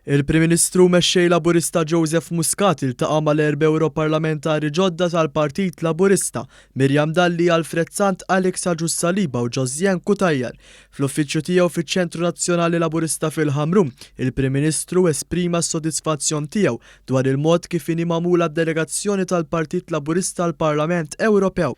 Il-Prim Ministru mexxej Laburista Joseph Muscat iltaqa' mal-4 Europarlamentari ġodda tal-Partit Laburista, Mirjam Dalli, Alfred Sant, Alex Agius Saliba u Josien Cutajar. Fl-uffiċċju tiegħu fiċ-Ċentru Nazzjonali Laburista fil-Ħamrun, il-Prim Ministru esprima s-sodisfazzjon tiegħu dwar il-mod kif inhi magħmula d-delegazzjoni tal-Partit Laburista għall-Parlament Ewropew.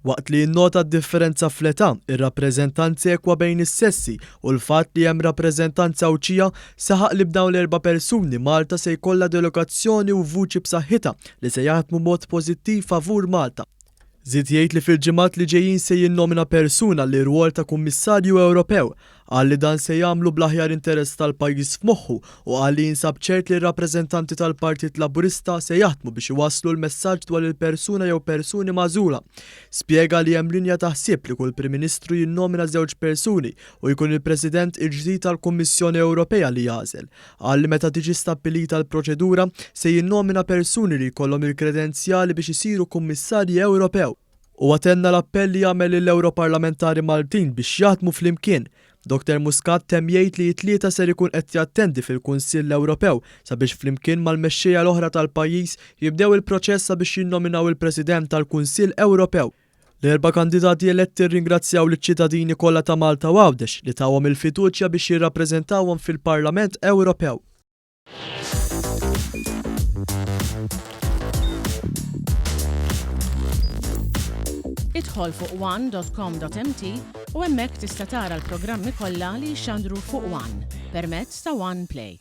Waqt li jinnota d-differenza fl-età, ir-rappreżentanzi ekwa bejn is-sessi u l-fatt li hemm rappreżentanza awċija saħaq li b'dawn l-4 persuni Malta se jkollha delegazzjoni u vuċi b'saħħitha li se jaħdmu mod pożittiv favur Malta. Żied jgħid li fil-ġimgħat li ġejjin se jinnomina persuna li rwol ta' Kummissarju Ewropew, qal li dan se jagħmlu bl-aħjar interess tal-pajjiż f'moħħu u qal li jinsab ċert li r-rappreżentanti tal-Partit Laburista se jaħdmu biex iwasslu l-messaġġ dwar il-persuna jew persuni magħżula. Spjega li hemm linja ta' ħsieb li kull Prim Ministru jinnomina żewġ persuni u jkun il-President il-ġdid tal-Kummissjoni Ewropea li jagħżel. Qal li meta tiġi stabbilita l-proċedura se jinnomina persuni li jkollhom il-kredenzjali biex isiru Kummissarji Ewropew. U għatenna l-appell li jagħmel lill-Europarlamentari Maltin biex jaħdmu flimkien. Dr. Muscat temm jgħid li t-tlieta ser ikun qed jattendi fil-Kunsill Ewropew sabiex flimkien mal-mexxejja l-oħra tal-pajjiż jibdew il-proċess sabiex jinnominaw il-President tal-Kunsill Ewropew. L-4 kandidati eletti rringrazzjaw liċ-ċittadini kollha ta' Malta u Għawdex li tawhom il-fiduċja biex jirrappreżentawhom fil-Parlament Ewropew. Idħol fuq one.com.mt u hemmhekk tista' tara l-programmi kollha li jxandru fuq One permezz ta' One Play.